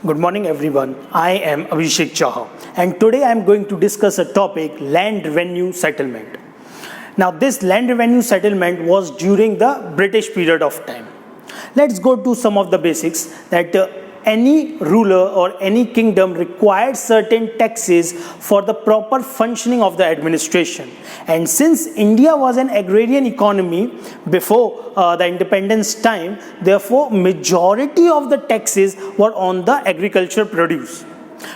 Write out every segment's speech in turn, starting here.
Good morning everyone. I am ABHISHEK CHAHAR and today I am going to discuss a topic, land revenue settlement. Now this land revenue settlement was during the British period of time. Let's go to some of the basics that any ruler or any kingdom required certain taxes for the proper functioning of the administration. And since India was an agrarian economy before the independence time, therefore majority of the taxes were on the agriculture produce.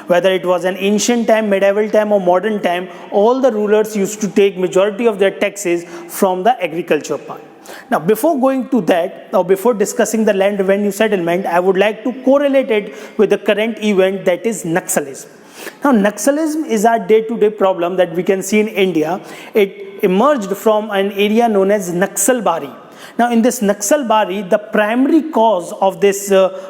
Whether it was an ancient time, medieval time or modern time, all the rulers used to take majority of their taxes from the agriculture part. Now, before going to that, or before discussing the land revenue settlement, I would like to correlate it with the current event, that is Naxalism. Now, Naxalism is our day-to-day problem that we can see in India. It emerged from an area known as Naxalbari. Now, in this Naxalbari, the primary cause of this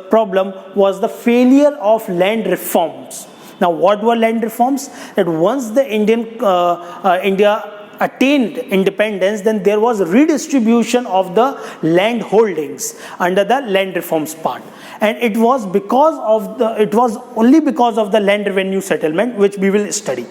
problem was the failure of land reforms. Now, what were land reforms? That once the India attained independence, then there was redistribution of the land holdings under the land reforms part, and it was only because of the land revenue settlement, which we will study.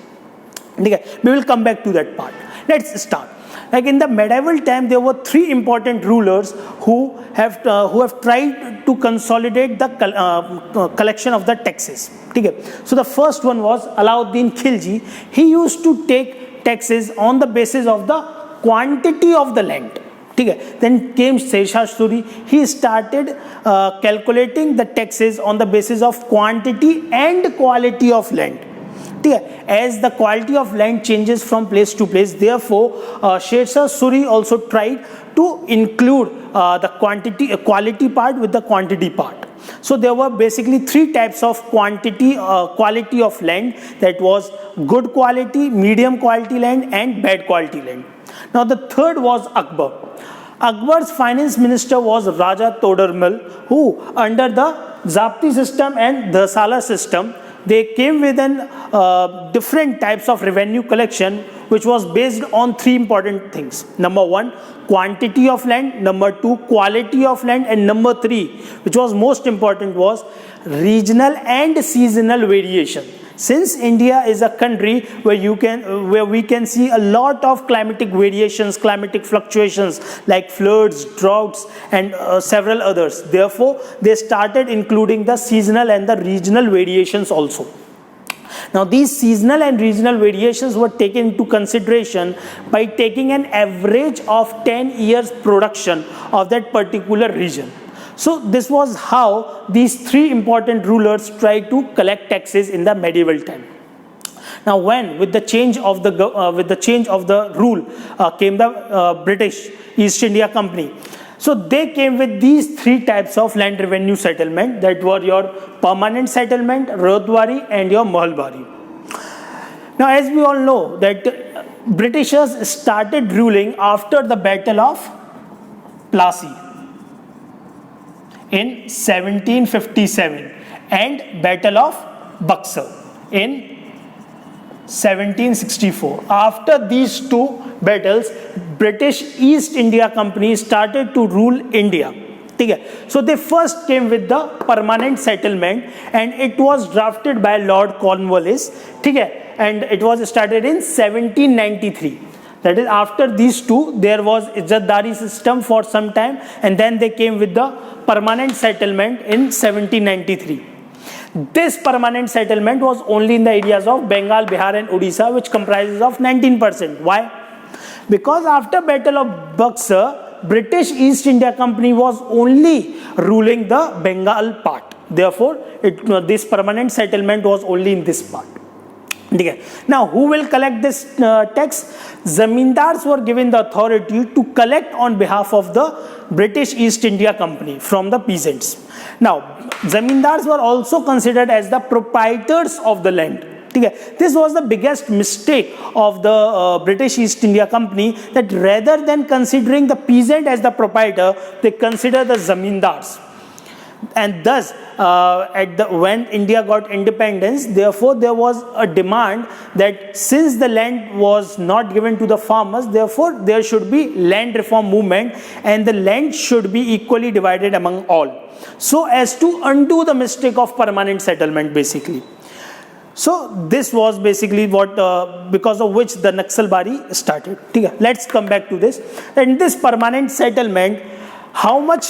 Okay, we will come back to that part. Let's start. Like in the medieval time, there were three important rulers who have tried to consolidate the collection of the taxes. Okay. So the first one was Alauddin Khilji. He used to take taxes on the basis of the quantity of the land. Then came Shah Suri. He started calculating the taxes on the basis of quantity and quality of land. As the quality of land changes from place to place, therefore Shah Suri also tried to include the quality part with the quantity part. So there were basically three types of quality of land, that was good quality, medium quality land and bad quality land. Now the third was Akbar. Akbar's finance minister was Raja Todarmal, who under the Zapti system and the Sala system, they came with different types of revenue collection, which was based on three important things. Number one, quantity of land. Number two, quality of land. And number three, which was most important, was regional and seasonal variation. Since India is a country where we can see a lot of climatic variations, climatic fluctuations like floods, droughts and several others. Therefore, they started including the seasonal and the regional variations also. Now, these seasonal and regional variations were taken into consideration by taking an average of 10 years production of that particular region. So this was how these three important rulers tried to collect taxes in the medieval time. Now, with the change of the rule came the British East India Company. So they came with these three types of land revenue settlement, that were your permanent settlement, Rodwari and your Mahalwari. Now, as we all know that Britishers started ruling after the Battle of Plassey in 1757 and Battle of Buxar in 1764. After these two battles, British East India Company started to rule India. So they first came with the permanent settlement, and it was drafted by Lord Cornwallis, and it was started in 1793. That is, after these two, there was Ijjaddari system for some time, and then they came with the permanent settlement in 1793. This permanent settlement was only in the areas of Bengal, Bihar and Odisha, which comprises of 19%. Why? Because after Battle of Buxar, British East India Company was only ruling the Bengal part. Therefore, this permanent settlement was only in this part. Now, who will collect this tax? Zamindars were given the authority to collect on behalf of the British East India Company from the peasants. Now, Zamindars were also considered as the proprietors of the land. This was the biggest mistake of the British East India Company, that rather than considering the peasant as the proprietor, they consider the Zamindars. And thus, when India got independence, therefore there was a demand that since the land was not given to the farmers, therefore there should be land reform movement, and the land should be equally divided among all, so as to undo the mistake of permanent settlement basically. So this was basically what because of which the Naxalbari started. Let's come back to this. In this permanent settlement, how much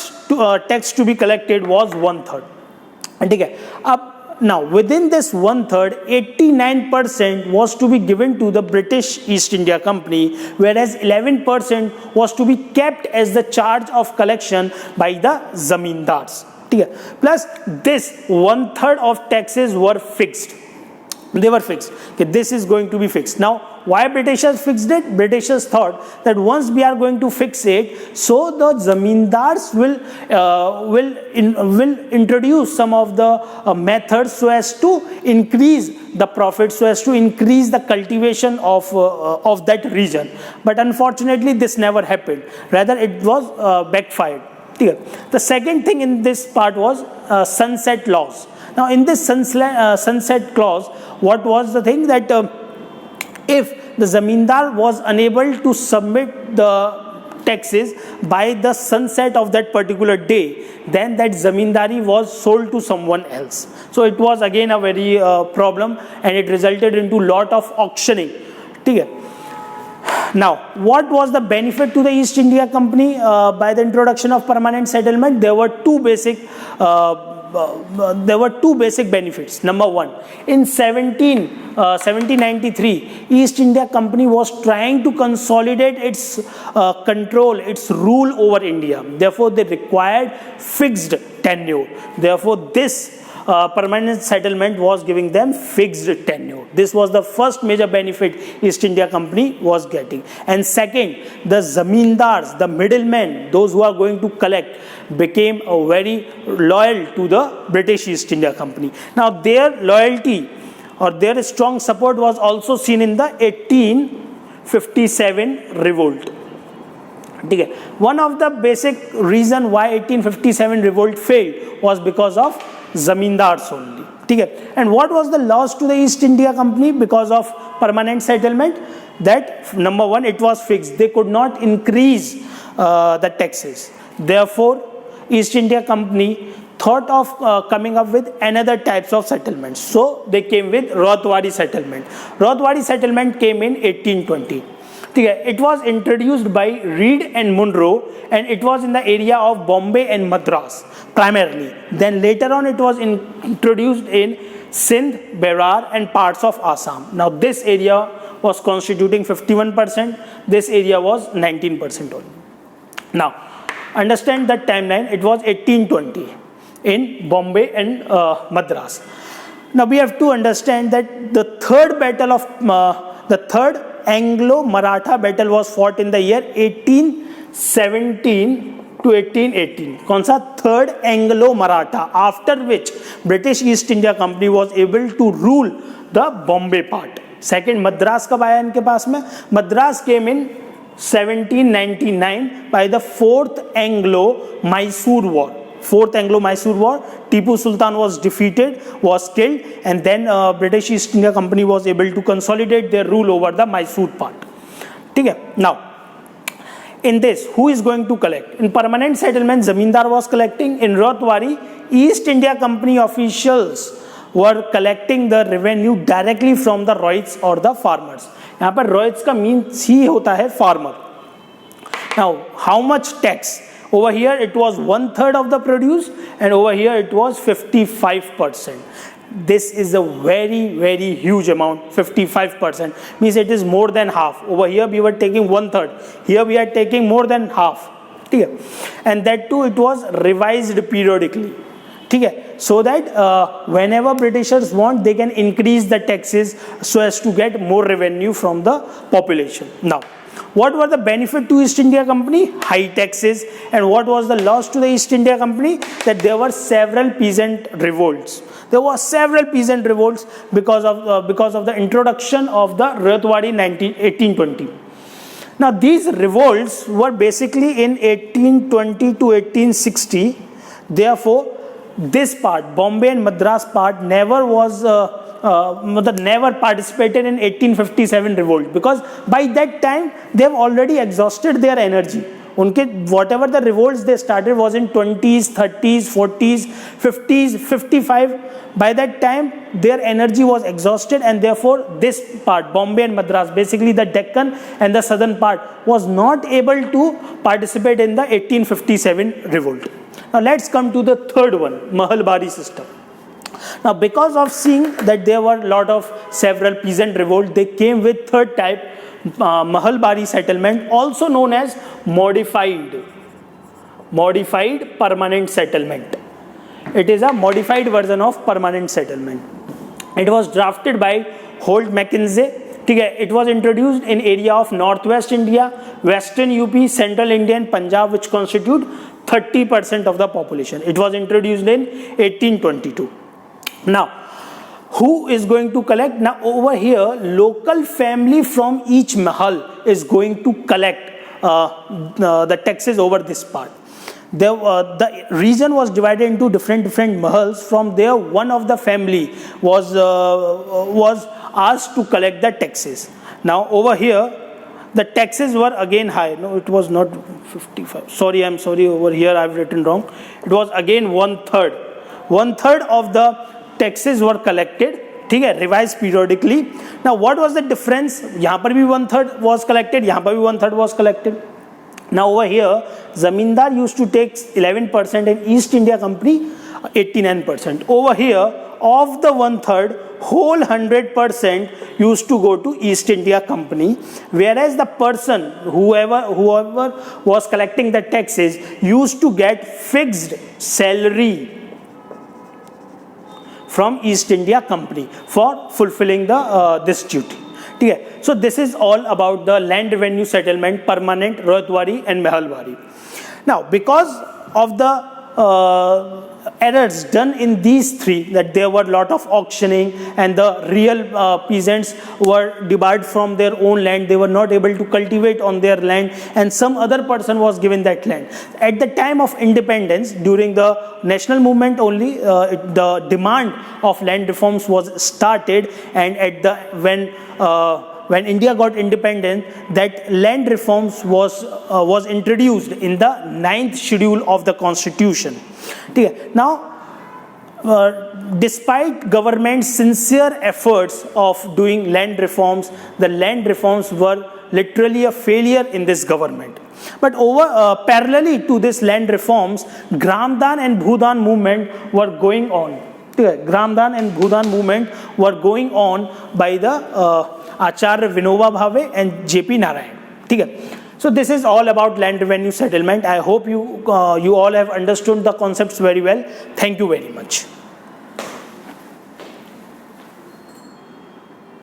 tax to be collected was 1/3. Now within this 1/3, 89% was to be given to the British East India Company, whereas 11% was to be kept as the charge of collection by the zamindars. Plus this 1/3 of taxes were fixed. They were fixed. This is going to be fixed. Now, why Britishers fixed it? Britishers thought that once we are going to fix it, so the zamindars will introduce some of the methods so as to increase the profit, so as to increase the cultivation of that region. But unfortunately, this never happened. Rather, it was backfired. The second thing in this part was sunset laws. Now, in this sunset clause, what was the thing that if the zamindar was unable to submit the taxes by the sunset of that particular day, then that zamindari was sold to someone else. So it was again a very problem, and it resulted into lot of auctioning. Now, what was the benefit to the East India Company by the introduction of permanent settlement? There were two basic benefits. Number one, in 1793, East India Company was trying to consolidate its control, its rule over India. Therefore, they required fixed tenure. Therefore, this permanent settlement was giving them fixed tenure. This was the first major benefit East India Company was getting. And second, the zamindars, the middlemen, those who are going to collect, became very loyal to the British East India Company. Now, their loyalty or their strong support was also seen in the 1857 revolt. One of the basic reason why 1857 revolt failed was because of zamindars only. And what was the loss to the East India Company because of permanent settlement? That number one, it was fixed. They could not increase the taxes. Therefore, East India Company thought of coming up with another types of settlements. So they came with Rothwari settlement. Rothwari settlement came in 1820. It was introduced by Reed and Munro, and it was in the area of Bombay and Madras primarily. Then later on it was introduced in Sindh, Berar and parts of Assam. Now this area was constituting 51%, this area was 19% only. Now understand that timeline, it was 1820 in Bombay and Madras. Now we have to understand that the third Anglo-Maratha battle was fought in the year 1817 to 1818. कौन सा? Third Anglo-Maratha, after which British East India Company was able to rule the Bombay part. Second, Madras कब आया इनके पास में? Madras came in 1799 by the Fourth Anglo-Mysore War. Fourth Anglo-Mysore War, Tipu Sultan was defeated, was killed, and then British East India Company was able to consolidate their rule over the Mysore part. Now, in this, who is going to collect? In permanent settlement, Zamindar was collecting. In Rothwari, East India Company officials were collecting the revenue directly from the royals or the farmers. यहाँ पर royals का means ही होता है farmer. Now, how much tax? Over here it was 1/3 of the produce, and over here it was 55%. This is a very, very huge amount. 55% means it is more than half. Over here we were taking 1/3. Here we are taking more than half. And that too, it was revised periodically. So that whenever Britishers want, they can increase the taxes so as to get more revenue from the population. Now, what were the benefit to East India Company? High taxes. And what was the loss to the East India Company? That there were several peasant revolts. There were several peasant revolts because of the introduction of the Rothwari in 1820. Now these revolts were basically in 1820 to 1860. Therefore, this part, Bombay and Madras part, never was never participated in 1857 revolt, because by that time they have already exhausted their energy. उनके whatever the revolts they started was in 20s, 30s, 40s, 50s, 55. By that time their energy was exhausted, and therefore this part, Bombay and Madras, basically the Deccan and the southern part, was not able to participate in the 1857 revolt. Now let's come to the third one, Mahalwari system. Now because of seeing that there were a lot of several peasant revolts, they came with third type, Mahalwari settlement, also known as modified permanent settlement. It is a modified version of permanent settlement. It was drafted by Holt Mackenzie. It was introduced in area of northwest India, western UP, central India and Punjab, which constitute 30% of the population. It was introduced in 1822. Now, who is going to collect? Now over here, local family from each mahal is going to collect the taxes over this part. The region was divided into different mahals. From there, one of the family was asked to collect the taxes. Now over here, the taxes were again high. No, it was not 55. Sorry, I'm sorry. Over here, I've written wrong. It was again 1/3. 1/3 of the taxes were collected, ठीक है, revised periodically. Now what was the difference? यहाँ पर भी 1/3 was collected, यहाँ पर भी 1/3 was collected. Now over here, zamindar used to take 11% and East India Company 89%. Over here, of the 1/3, whole 100% used to go to East India Company, whereas the person, whoever was collecting the taxes, used to get fixed salary from East India Company for fulfilling this duty. So this is all about the land revenue settlement, permanent, Rohitwari and Mahalwari. Now because of the errors done in these three, that there were a lot of auctioning and the real peasants were debarred from their own land, they were not able to cultivate on their land, and some other person was given that land. At the time of independence, during the national movement only, the demand of land reforms was started, and at the when India got independent, that land reforms was introduced in the 9th schedule of the constitution. Now, despite government's sincere efforts of doing land reforms, the land reforms were literally a failure in this government. But parallelly to this land reforms, Gramdan and Bhudan movement were going on. Gramdan and Bhudan movement were going on by the Acharya Vinoba Bhave and JP Narayan. So this is all about land revenue settlement. I hope you all have understood the concepts very well. Thank you very much.